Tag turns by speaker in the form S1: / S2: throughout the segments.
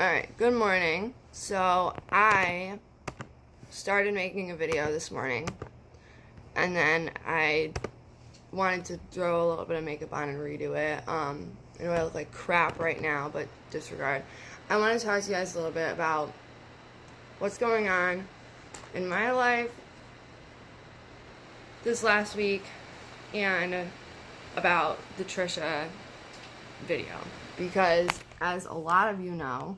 S1: Alright, good morning. So, I started making a video this morning, and then I wanted to throw a little bit of makeup on and redo it. I know I look like crap right now, but disregard. I want to talk to you guys a little bit about what's going on in my life this last week, and about the Trisha video, because as a lot of you know,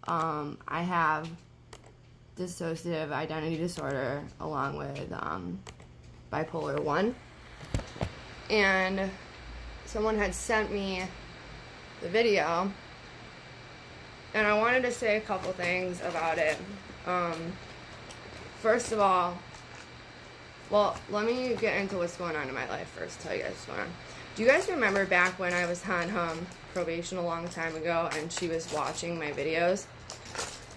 S1: I have dissociative identity disorder along with bipolar 1, and someone had sent me the video, and I wanted to say a couple things about it. First of all, well, let me get into what's going on in my life first, tell you guys what's going on. Do you guys remember back when I was on probation a long time ago and she was watching my videos?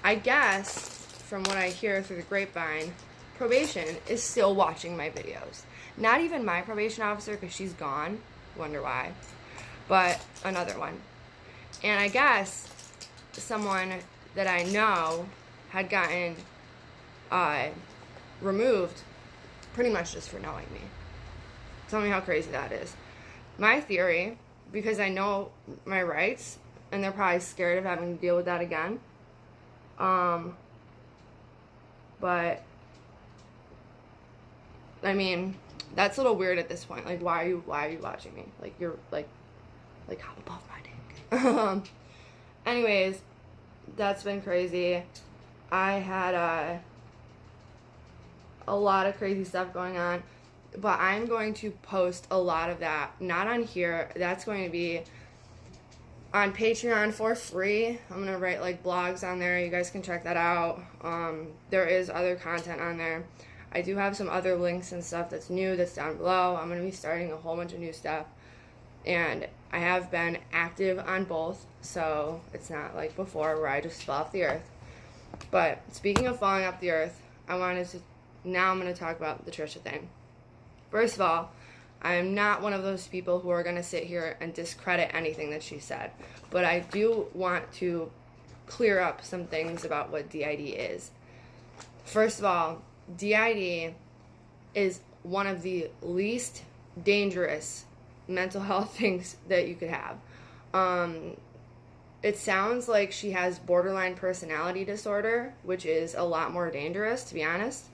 S1: I guess, from what I hear through the grapevine, probation is still watching my videos. Not even my probation officer, because she's gone. Wonder why. But another one. And I guess someone that I know had gotten removed pretty much just for knowing me. Tell me how crazy that is. My theory, because I know my rights, and they're probably scared of having to deal with that again. But I mean, that's a little weird at this point. Like, why are you watching me? Like, you're like hop above my dick. Anyways, that's been crazy. I had a lot of crazy stuff going on. But I'm going to post a lot of that, not on here. That's going to be on Patreon for free. I'm going to write like blogs on there. You guys can check that out. There is other content on there. I do have some other links and stuff that's new that's down below. I'm going to be starting a whole bunch of new stuff. And I have been active on both, so it's not like before where I just fell off the earth. But speaking of falling off the earth, now I'm going to talk about the Trisha thing. First of all, I am not one of those people who are going to sit here and discredit anything that she said. But I do want to clear up some things about what d.i.d is. First of all, d.i.d is one of the least dangerous mental health things that you could have. It sounds like she has borderline personality disorder, which is a lot more dangerous, to be honest.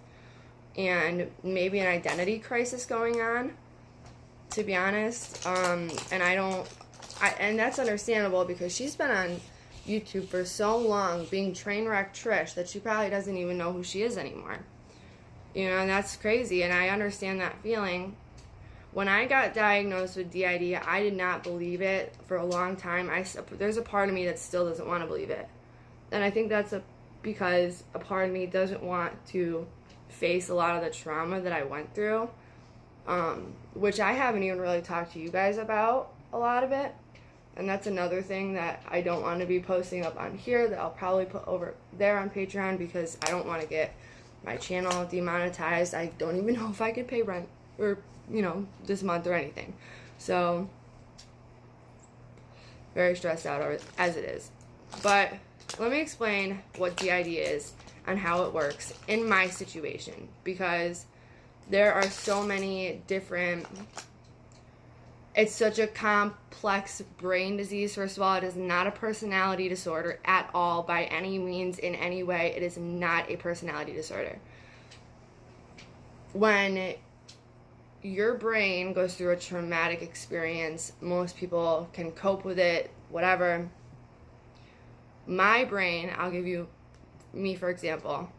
S1: And maybe an identity crisis going on, to be honest. And that's understandable, because she's been on YouTube for so long being train wreck Trish that she probably doesn't even know who she is anymore. You know, and that's crazy, and I understand that feeling. When I got diagnosed with d.i.d, I did not believe it for a long time. There's a part of me that still doesn't want to believe it. And I think that's because a part of me doesn't want to face a lot of the trauma that I went through, which I haven't even really talked to you guys about a lot of it, and that's another thing that I don't want to be posting up on here, that I'll probably put over there on Patreon, because I don't want to get my channel demonetized. I don't even know if I could pay rent or, you know, this month or anything, so very stressed out as it is. But let me explain what d.i.d is and how it works in my situation, because there are so many different, it's such a complex brain disease. First of all, it is not a personality disorder at all, by any means, in any way. It is not a personality disorder. When your brain goes through a traumatic experience, most people can cope with it, whatever. My brain, I'll give you me for example,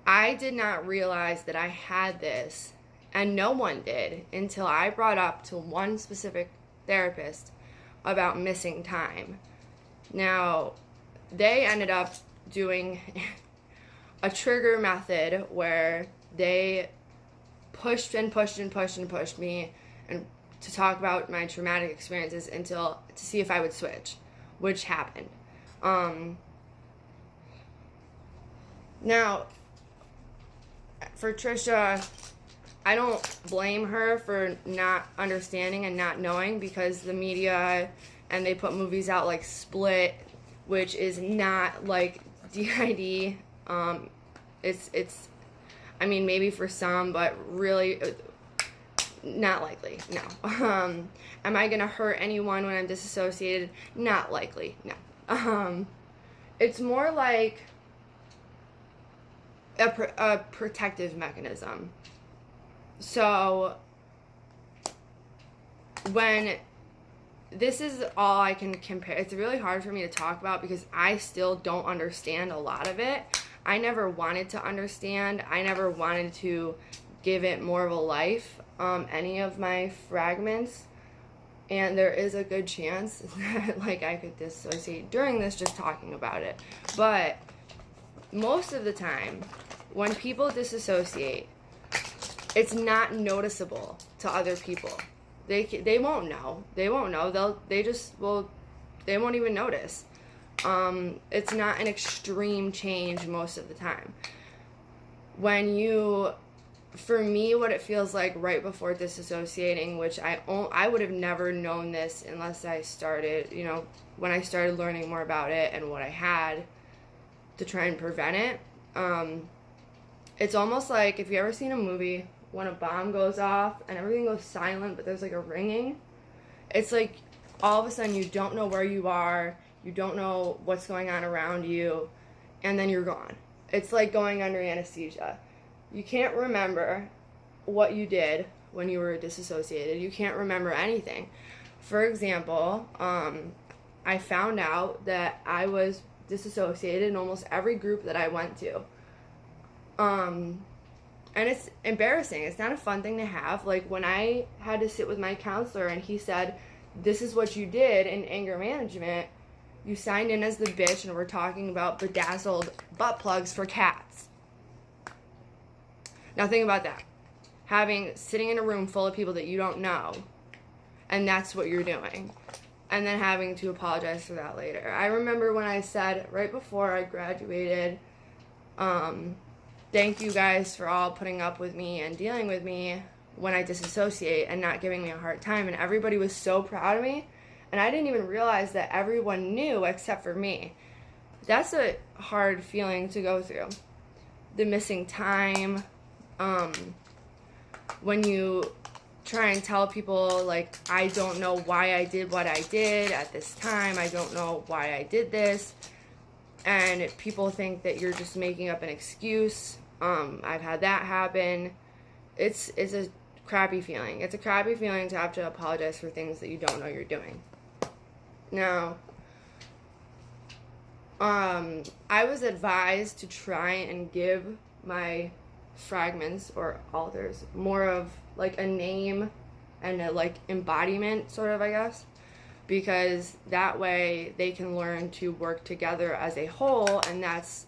S1: I did not realize that I had this, and no one did, until I brought up to one specific therapist about missing time. Now, they ended up doing a trigger method where they pushed and pushed and pushed and pushed me and to talk about my traumatic experiences to see if I would switch, which happened. Now, for Trisha, I don't blame her for not understanding and not knowing, because the media, and they put movies out like Split, which is not like d.i.d. It's I mean, maybe for some, but really not likely, no. Am I gonna hurt anyone when I'm disassociated? Not likely, no. It's more like a protective mechanism. So when this is all I can compare, it's really hard for me to talk about because I still don't understand a lot of it. I never wanted to understand. I never wanted to give it more of a life, any of my fragments. And there is a good chance that like I could dissociate during this just talking about it. But most of the time, when people disassociate, it's not noticeable to other people. They won't know. They won't know. They won't even notice. It's not an extreme change most of the time. For me, what it feels like right before disassociating, which I would have never known this unless I started, when I started learning more about it and what I had to try and prevent it. It's almost like, if you ever seen a movie when a bomb goes off and everything goes silent, but there's like a ringing. It's like all of a sudden you don't know where you are, you don't know what's going on around you, and then you're gone. It's like going under anesthesia. You can't remember what you did when you were disassociated. You can't remember anything. For example, I found out that I was disassociated in almost every group that I went to. And it's embarrassing. It's not a fun thing to have. Like, when I had to sit with my counselor and he said, this is what you did in anger management, you signed in as the bitch and we're talking about bedazzled butt plugs for cats. Now think about that. Sitting in a room full of people that you don't know, and that's what you're doing. And then having to apologize for that later. I remember when I said right before I graduated, thank you guys for all putting up with me and dealing with me when I disassociate and not giving me a hard time. And everybody was so proud of me. And I didn't even realize that everyone knew except for me. That's a hard feeling to go through. The missing time. When you try and tell people, like, I don't know why I did what I did at this time. I don't know why I did this. And people think that you're just making up an excuse. I've had that happen. It's a crappy feeling. It's a crappy feeling to have to apologize for things that you don't know you're doing. Now, I was advised to try and give my fragments or alters more of like a name and a like embodiment, sort of, I guess, because that way they can learn to work together as a whole, and that's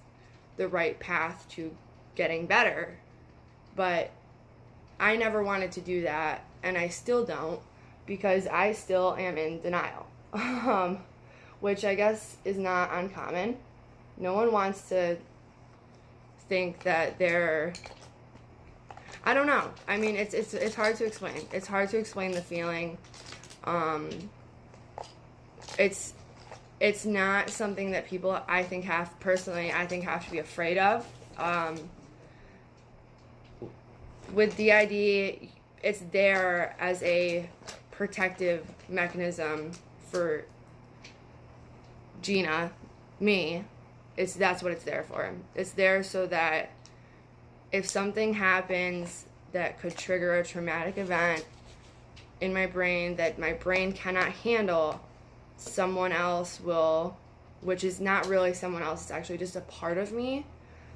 S1: the right path to getting better. But I never wanted to do that, and I still don't, because I still am in denial, which I guess is not uncommon. No one wants to think that they're, I don't know. I mean, it's hard to explain. It's hard to explain the feeling. It's not something that people, I think, have to be afraid of. With d.i.d, it's there as a protective mechanism for Gina, me. That's what it's there for. It's there so that if something happens that could trigger a traumatic event in my brain that my brain cannot handle, someone else will, which is not really someone else, it's actually just a part of me.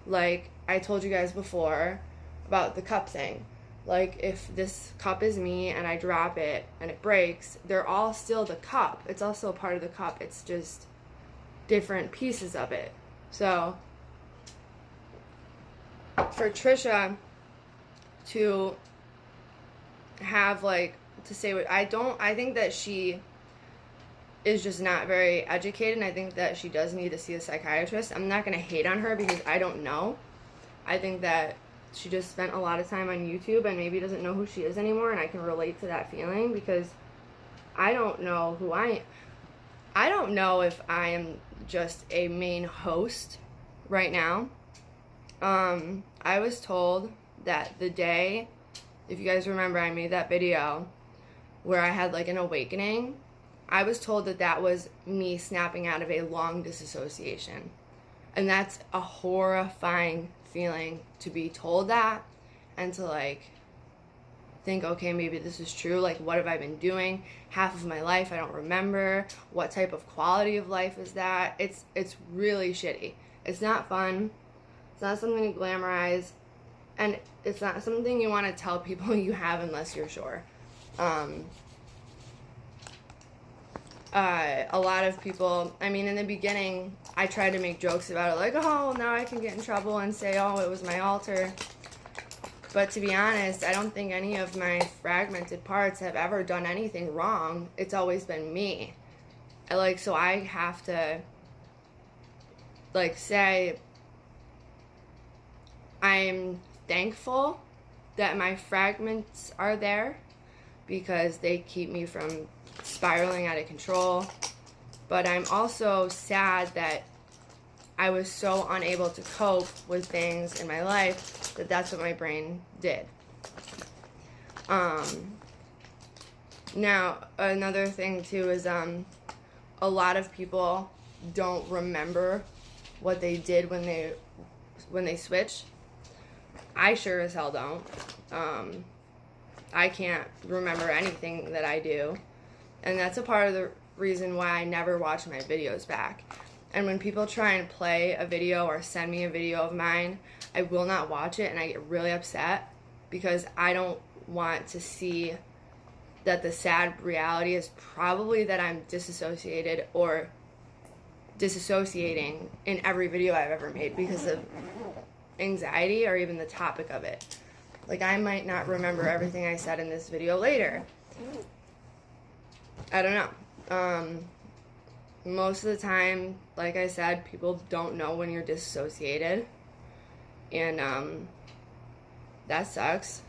S1: Like I told you guys before about the cup thing. Like, if this cup is me and I drop it and it breaks, they're all still the cup. It's also a part of the cup. It's just different pieces of it. So for Trisha to have, like, to say what I think that she is just not very educated, and I think that she does need to see a psychiatrist. I'm not going to hate on her because I don't know. I think that she just spent a lot of time on YouTube and maybe doesn't know who she is anymore, and I can relate to that feeling because I don't know who I am. I don't know if I am just a main host right now. I was told that the day, if you guys remember, I made that video where I had like an awakening. I was told that that was me snapping out of a long disassociation. And that's a horrifying feeling, to be told that and to like think, okay, maybe this is true. Like, what have I been doing? Half of my life I don't remember. What type of quality of life is that? It's really shitty. It's not fun. It's not something to glamorize, and it's not something you want to tell people you have unless you're sure. A lot of people, I mean, in the beginning, I tried to make jokes about it, like, oh, now I can get in trouble and say, oh, it was my alter. But to be honest, I don't think any of my fragmented parts have ever done anything wrong. It's always been me. So I have to, like, say, I'm thankful that my fragments are there because they keep me from spiraling out of control. But I'm also sad that I was so unable to cope with things in my life that that's what my brain did. Now, another thing too is a lot of people don't remember what they did when they switched. I sure as hell don't. I can't remember anything that I do. And that's a part of the reason why I never watch my videos back. And when people try and play a video or send me a video of mine, I will not watch it, and I get really upset because I don't want to see that the sad reality is probably that I'm disassociated or disassociating in every video I've ever made because of anxiety or even the topic of it. Like, I might not remember everything I said in this video later. I don't know. Most of the time, like I said, people don't know when you're disassociated. And that sucks.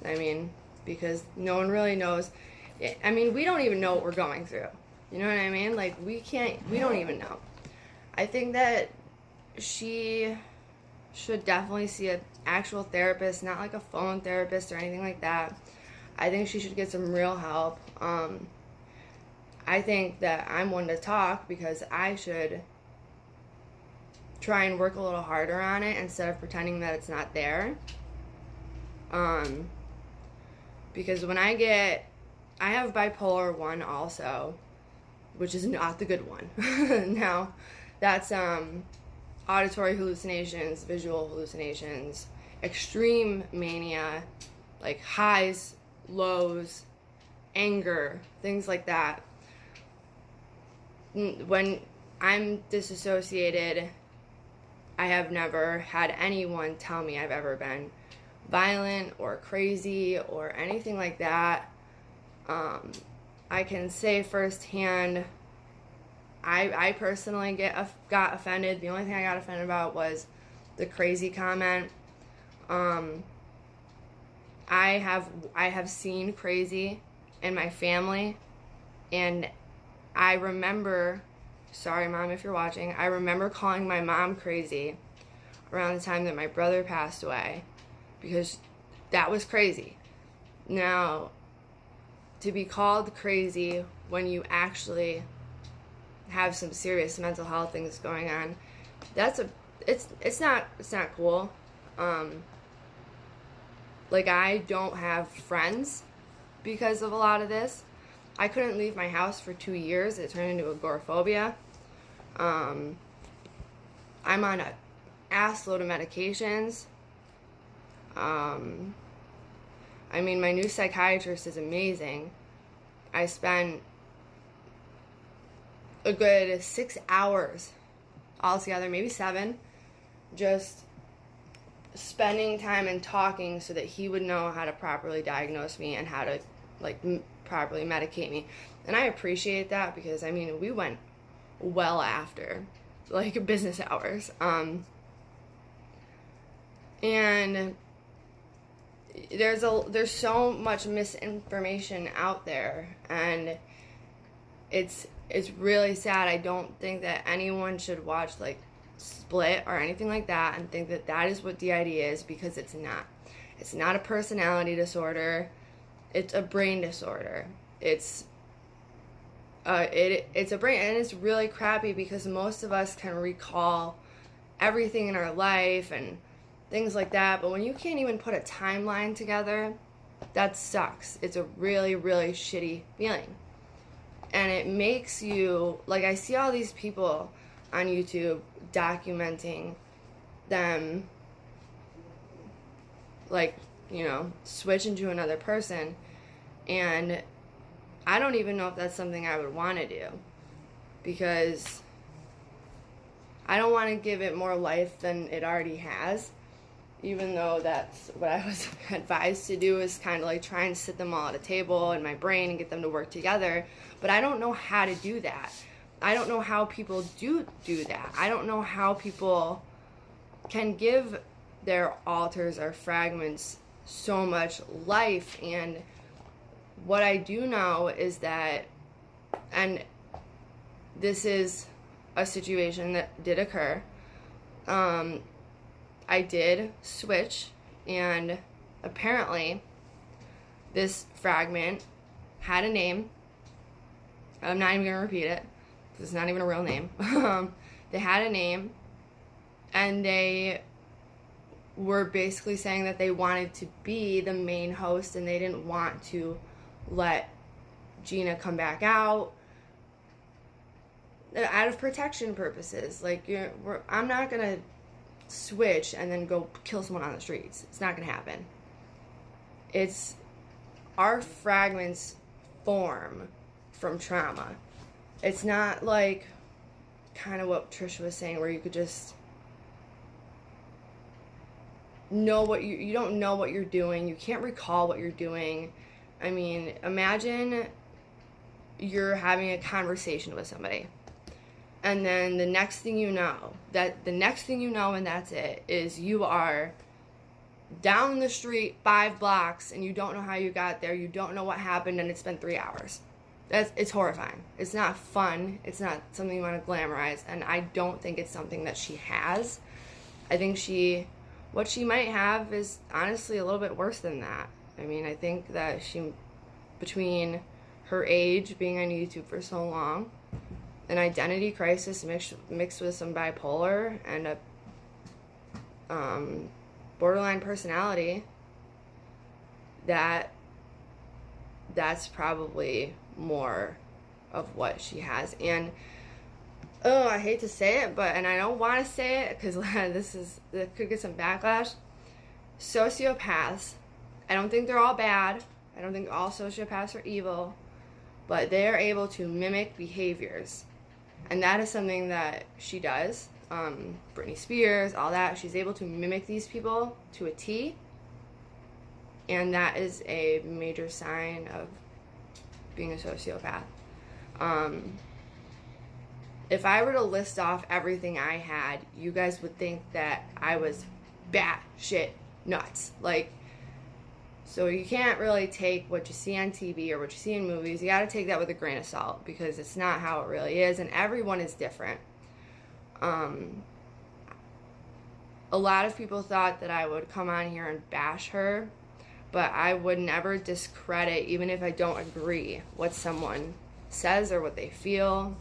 S1: I mean, because no one really knows. I mean, we don't even know what we're going through. You know what I mean? Like, we don't even know. I think that she should definitely see an actual therapist, not like a phone therapist or anything like that. I think she should get some real help. I think that I'm one to talk because I should try and work a little harder on it instead of pretending that it's not there. Because when I have bipolar 1 also, which is not the good one. Now, that's auditory hallucinations, visual hallucinations, extreme mania, like highs, lows, anger, things like that. When I'm disassociated, I have never had anyone tell me I've ever been violent or crazy or anything like that. I can say firsthand, I personally got offended. The only thing I got offended about was the crazy comment. I have seen crazy in my family, and I remember, sorry mom if you're watching, I remember calling my mom crazy around the time that my brother passed away because that was crazy. Now, to be called crazy when you actually have some serious mental health things going on, it's not cool. Like, I don't have friends because of a lot of this. I couldn't leave my house for 2 years. It turned into agoraphobia. I'm on a ass load of medications. I mean, my new psychiatrist is amazing. I spent a good 6 hours altogether, maybe 7, just spending time and talking so that he would know how to properly diagnose me and how to, like, properly medicate me. And I appreciate that because, I mean, we went well after, like, business hours. And there's so much misinformation out there, and it's it's really sad. I don't think that anyone should watch, like, Split or anything like that and think that that is what D.I.D. is, because it's not. It's not a personality disorder. It's a brain disorder. It's a brain, and it's really crappy because most of us can recall everything in our life and things like that, but when you can't even put a timeline together, that sucks. It's a really, really shitty feeling. And it makes you, like, I see all these people on YouTube documenting them, like, you know, switch into another person, and I don't even know if that's something I would want to do, because I don't want to give it more life than it already has, even though that's what I was advised to do, is kind of like try and sit them all at a table in my brain and get them to work together. But I don't know how to do that. I don't know how people do that. I don't know how people can give their alters or fragments so much life. And what I do know is that, and this is a situation that did occur, I did switch, and apparently this fragment had a name. I'm not even going to repeat it, because it's not even a real name. They had a name, and they were basically saying that they wanted to be the main host, and they didn't want to let Gina come back out of protection purposes. Like, I'm not going to switch and then go kill someone on the streets. It's not going to happen. It's our fragments form from trauma. It's not like kind of what Trisha was saying, where you could just know what you don't know what you're doing. You can't recall what you're doing. I mean, imagine you're having a conversation with somebody, and then the next thing you know, and that's it, is you are down the street 5 blocks, and you don't know how you got there, you don't know what happened, and it's been 3 hours. It's horrifying. It's not fun. It's not something you want to glamorize, and I don't think it's something that she has. I think what she might have is honestly a little bit worse than that. I mean, I think that she, between her age, being on YouTube for so long, an identity crisis mixed with some bipolar, and a borderline personality, that's probably more of what she has. And I hate to say it, and I don't want to say it, because that could get some backlash. Sociopaths, I don't think they're all bad. I don't think all sociopaths are evil, but they are able to mimic behaviors, and that is something that she does. Britney Spears, all that, she's able to mimic these people to a T, and that is a major sign of being a sociopath. If I were to list off everything I had, you guys would think that I was batshit nuts. Like, so you can't really take what you see on TV or what you see in movies. You gotta take that with a grain of salt, because it's not how it really is, and everyone is different. A lot of people thought that I would come on here and bash her, but I would never discredit, even if I don't agree, what someone says or what they feel.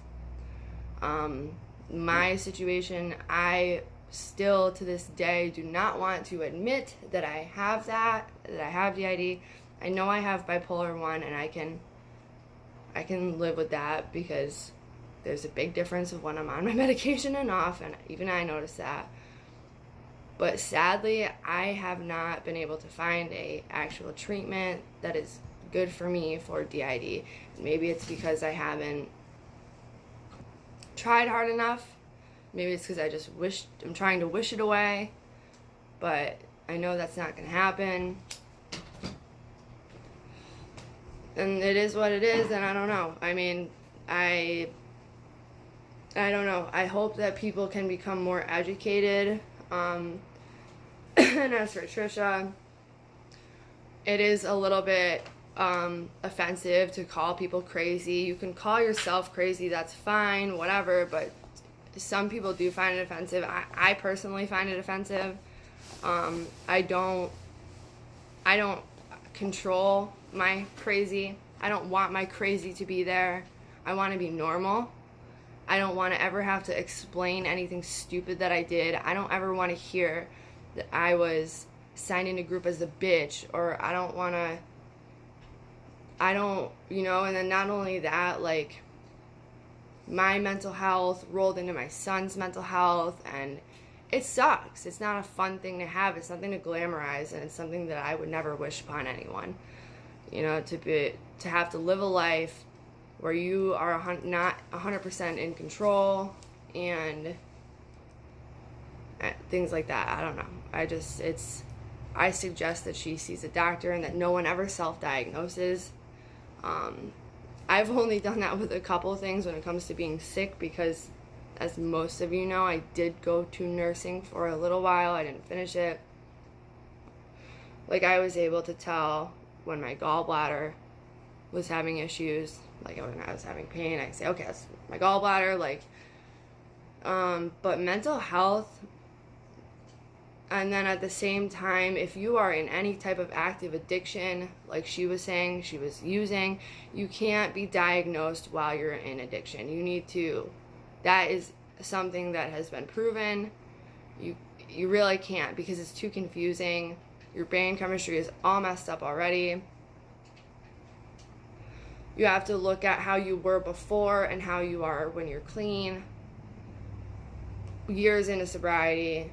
S1: My situation, I still to this day do not want to admit that I have that I have d.i.d. I know I have bipolar 1, and I can live with that, because there's a big difference of when I'm on my medication and off, and even I notice that. But sadly, I have not been able to find a actual treatment that is good for me for d.i.d. Maybe it's because I haven't tried hard enough. Maybe it's because I'm trying to wish it away. But I know that's not going to happen. And it is what it is, and I don't know. I mean, I don't know. I hope that people can become more educated. And as for Trisha, it is a little bit offensive to call people crazy. You can call yourself crazy, that's fine, whatever, but some people do find it offensive. I personally find it offensive. I don't control my crazy. I don't want my crazy to be there. I want to be normal. I don't want to ever have to explain anything stupid that I did. I don't ever want to hear that I was signed into group as a bitch, or I don't, you know, and then not only that, like, my mental health rolled into my son's mental health, and it sucks. It's not a fun thing to have. It's something to glamorize, and it's something that I would never wish upon anyone. You know, to have to live a life where you are not 100% in control, and things like that. I don't know. I suggest that she sees a doctor and that no one ever self-diagnoses. I've only done that with a couple things when it comes to being sick, because as most of you know, I did go to nursing for a little while. I didn't finish it. Like, I was able to tell when my gallbladder was having issues, like when I was having pain, I could say, okay, that's my gallbladder, like, but mental health, and then at the same time, if you are in any type of active addiction, like she was saying, she was using, you can't be diagnosed while you're in addiction. You need to, that is something that has been proven. You really can't, because it's too confusing. Your brain chemistry is all messed up already. You have to look at how you were before and how you are when you're clean. Years into sobriety.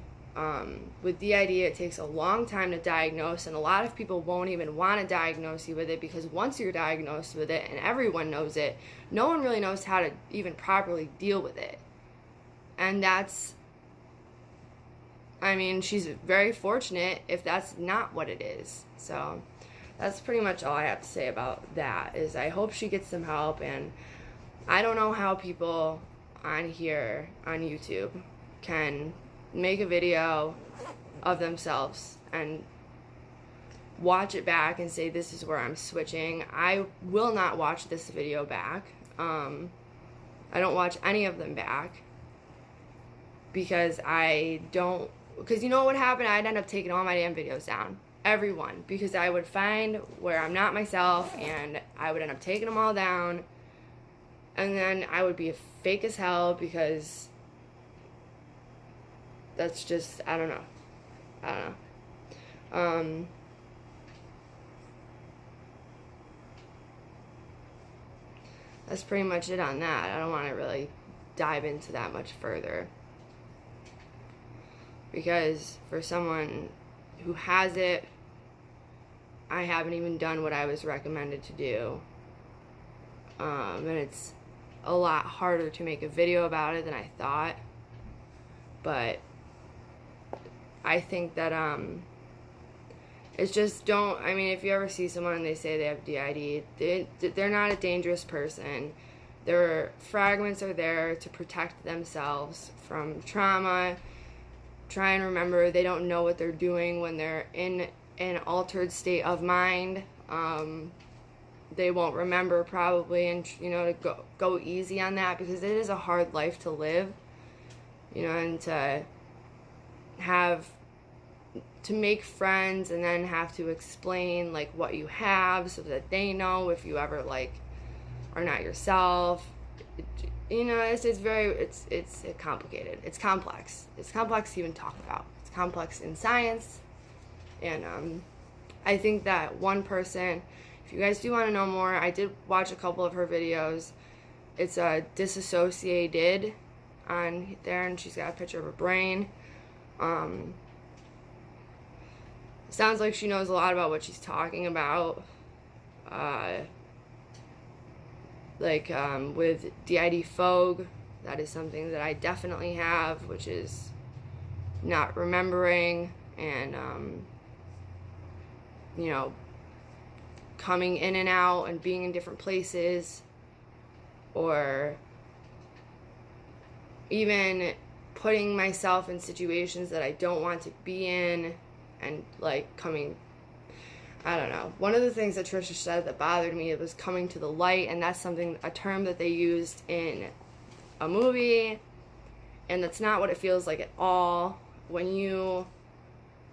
S1: With d.i.d, it takes a long time to diagnose, and a lot of people won't even want to diagnose you with it, because once you're diagnosed with it, and everyone knows it, no one really knows how to even properly deal with it. And that's, I mean, she's very fortunate if that's not what it is. So that's pretty much all I have to say about that, is I hope she gets some help. And I don't know how people on here on YouTube can make a video of themselves and watch it back and say, this is where I'm switching. I will not watch this video back. I don't watch any of them back, because because you know what would happen? I'd end up taking all my damn videos down. Everyone. Because I would find where I'm not myself, and I would end up taking them all down, and then I would be fake as hell, because that's just, I don't know. That's pretty much it on that. I don't want to really dive into that much further, because for someone who has it, I haven't even done what I was recommended to do. And it's a lot harder to make a video about it than I thought. But I think that it's just, I mean, if you ever see someone and they say they have d.i.d, they're not a dangerous person. Their fragments are there to protect themselves from trauma. Try and remember, they don't know what they're doing when they're in an altered state of mind. They won't remember probably, and you know, to go easy on that, because it is a hard life to live, you know, and to make friends and then have to explain like what you have, so that they know if you ever like are not yourself. You know, it's complicated. It's complex. It's complex to even talk about. It's complex in science. And I think that one person, if you guys do want to know more, I did watch a couple of her videos. It's Dissociative on there, and she's got a picture of her brain. Sounds like she knows a lot about what she's talking about. With d.i.d Fogue, that is something that I definitely have, which is not remembering and, you know, coming in and out and being in different places, or even putting myself in situations that I don't want to be in, and like coming, I don't know. One of the things that Trisha said that bothered me, it was coming to the light, and that's a term that they used in a movie, and that's not what it feels like at all. When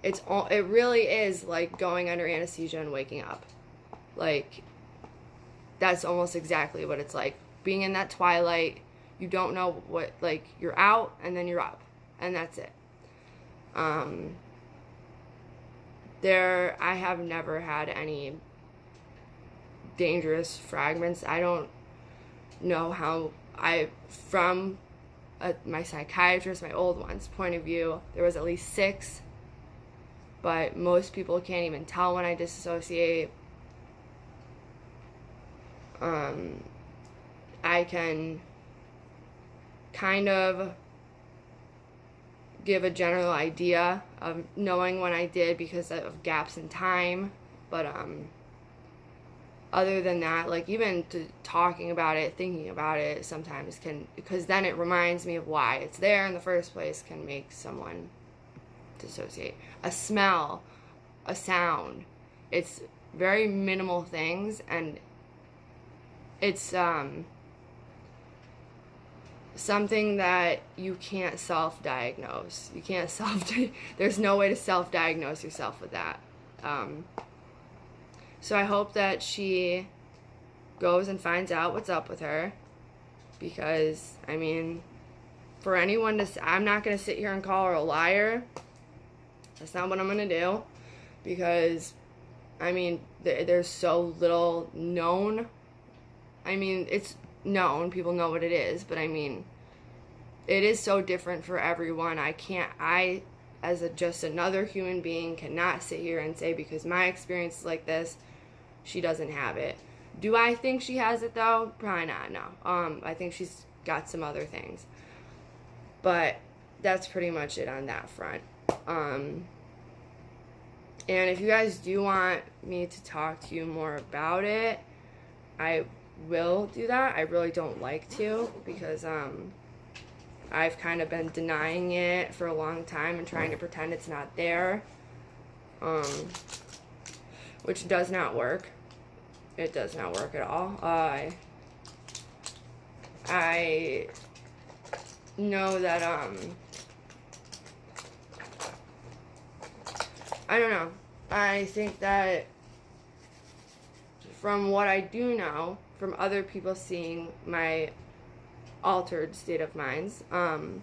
S1: it really is like going under anesthesia and waking up. Like, that's almost exactly what it's like. Being in that twilight, you don't know what, like, you're out and then you're up, and that's it. I have never had any dangerous fragments. I don't know how from my psychiatrist, my old one's point of view, there was at least 6, but most people can't even tell when I disassociate. I can kind of give a general idea of knowing when I did because of gaps in time, but other than that, like, even talking about it, thinking about it sometimes can, because then it reminds me of why it's there in the first place, can make someone dissociate. A smell, a sound, it's very minimal things, and it's something that you can't self-diagnose. There's no way to self-diagnose yourself with that. So I hope that she goes and finds out what's up with her, because, I mean, for anyone I'm not going to sit here and call her a liar. That's not what I'm going to do, because, I mean, there's so little known. I mean, it's known, people know what it is, but I mean, it is so different for everyone. I as just another human being cannot sit here and say, because my experience is like this, she doesn't have it. Do I think she has it though? Probably not, no. I think she's got some other things, but that's pretty much it on that front. And if you guys do want me to talk to you more about it, I will do that. I really don't like to, because I've kind of been denying it for a long time and trying to pretend it's not there, which does not work. It does not work at all. I know that I don't know. I think that from what I do know, from other people seeing my altered state of minds, none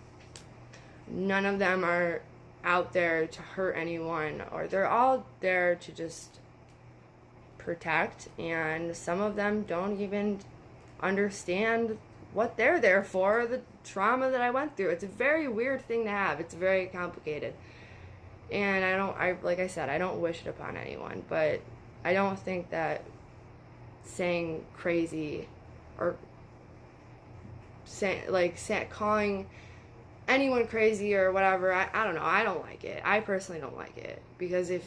S1: of them are out there to hurt anyone, or they're all there to just protect, and some of them don't even understand what they're there for, the trauma that I went through. It's a very weird thing to have. It's very complicated, and like I said, I don't wish it upon anyone, but I don't think that saying crazy or calling anyone crazy or whatever, I don't know, I don't like it. I personally don't like it, because if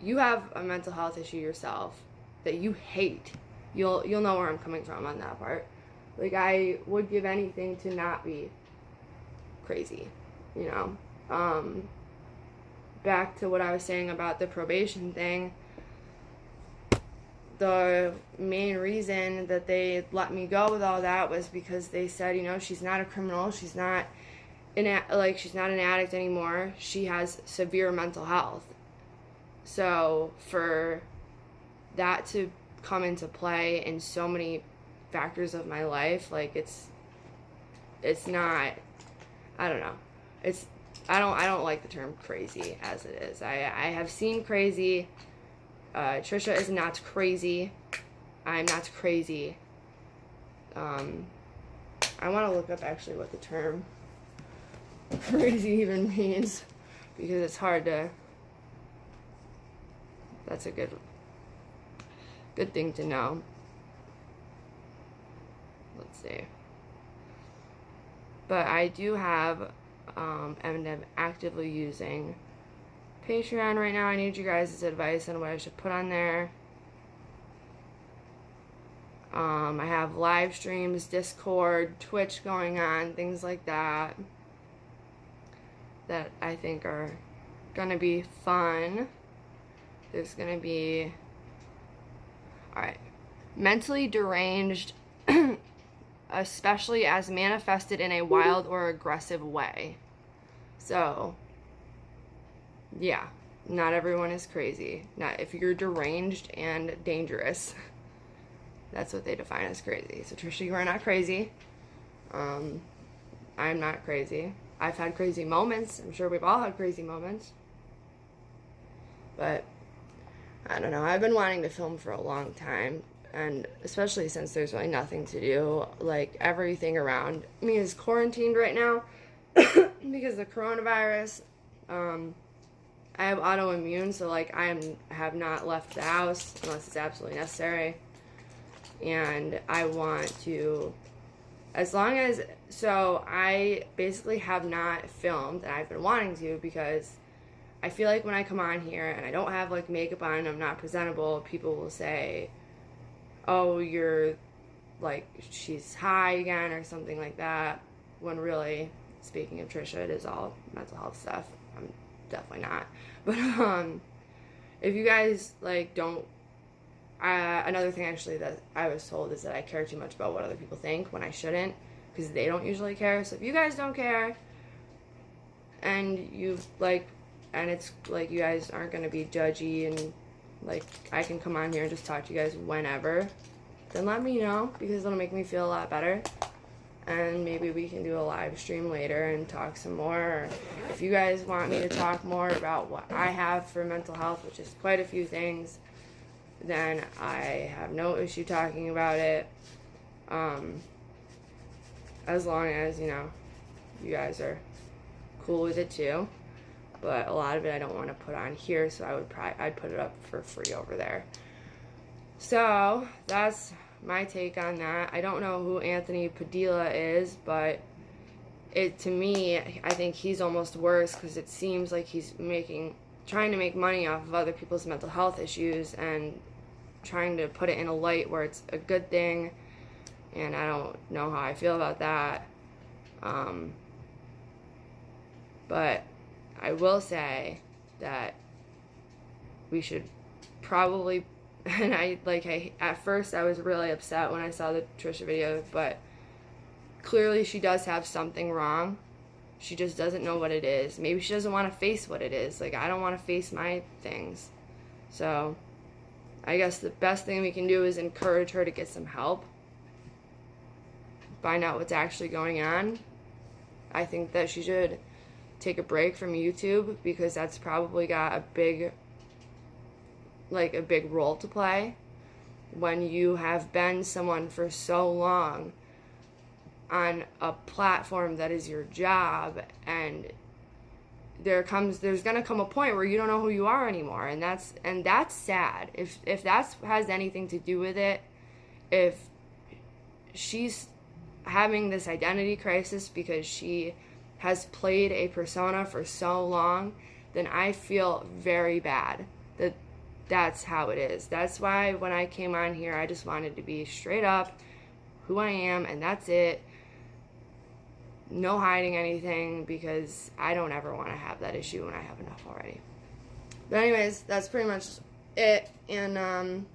S1: you have a mental health issue yourself that you hate, you'll know where I'm coming from on that part. Like, I would give anything to not be crazy, you know. Back to what I was saying about the probation thing, the main reason that they let me go with all that was because they said, you know, she's not a criminal, she's not an addict anymore, she has severe mental health. So for that to come into play in so many factors of my life, like, it's not, I don't know, I don't like the term crazy as it is. I have seen crazy. Trisha is not crazy. I'm not crazy. I want to look up actually what the term crazy even means, because it's hard to, that's a good thing to know. Let's see. But I do have, and I'm actively using Patreon right now. I need you guys' advice on what I should put on there. I have live streams, Discord, Twitch going on, things like that I think are gonna be fun. There's going to be, all right, mentally deranged, especially as manifested in a wild or aggressive way. So, yeah, not everyone is crazy. Not if you're deranged and dangerous. That's what they define as crazy. So, Trisha, you are not crazy. I'm not crazy. I've had crazy moments. I'm sure we've all had crazy moments. But, I don't know. I've been wanting to film for a long time. And especially since there's really nothing to do. Like, everything around me is quarantined right now because of the coronavirus. I have autoimmune, so, like, have not left the house unless it's absolutely necessary. And I want to, as long as, so I basically have not filmed, and I've been wanting to, because I feel like when I come on here and I don't have, like, makeup on and I'm not presentable, people will say, oh, you're, like, she's high again or something like that, when really, speaking of Trisha, it is all mental health stuff. I'm definitely not. But, if you guys, like, don't, another thing, actually, that I was told is that I care too much about what other people think when I shouldn't, because they don't usually care. So if you guys don't care, and you, like, and it's, like, you guys aren't going to be judgy, and, like, I can come on here and just talk to you guys whenever, then let me know, because it'll make me feel a lot better. And maybe we can do a live stream later and talk some more. Or if you guys want me to talk more about what I have for mental health, which is quite a few things, then I have no issue talking about it. As long as, you know, you guys are cool with it too. But a lot of it I don't want to put on here, so I'd put it up for free over there. So that's my take on that. I don't know who Anthony Padilla is, but to me, I think he's almost worse, because it seems like he's trying to make money off of other people's mental health issues and trying to put it in a light where it's a good thing, and I don't know how I feel about that. But I will say that we should probably, and at first I was really upset when I saw the Trisha video, but clearly she does have something wrong. She just doesn't know what it is. Maybe she doesn't want to face what it is. Like, I don't want to face my things. So I guess the best thing we can do is encourage her to get some help. Find out what's actually going on. I think that she should take a break from YouTube, because that's probably got a big role to play when you have been someone for so long on a platform that is your job, and there's gonna come a point where you don't know who you are anymore, and that's sad. If that has anything to do with it, if she's having this identity crisis because she has played a persona for so long, then I feel very bad that that's how it is. That's why when I came on here, I just wanted to be straight up who I am, and that's it. No hiding anything, because I don't ever want to have that issue when I have enough already. But anyways, that's pretty much it. And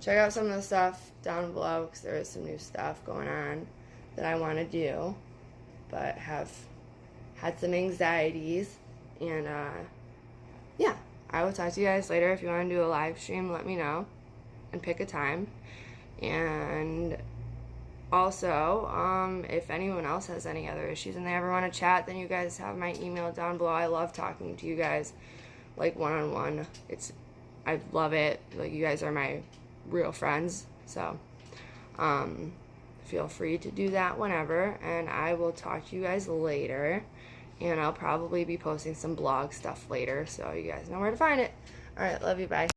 S1: check out some of the stuff down below, because there is some new stuff going on that I want to do, but have had some anxieties. And yeah, I will talk to you guys later. If you want to do a live stream, let me know and pick a time. And also, if anyone else has any other issues and they ever want to chat, then you guys have my email down below. I love talking to you guys, like, one-on-one. I love it. Like, you guys are my real friends. So, feel free to do that whenever, and I will talk to you guys later. And I'll probably be posting some blog stuff later, so you guys know where to find it. Alright, love you, bye.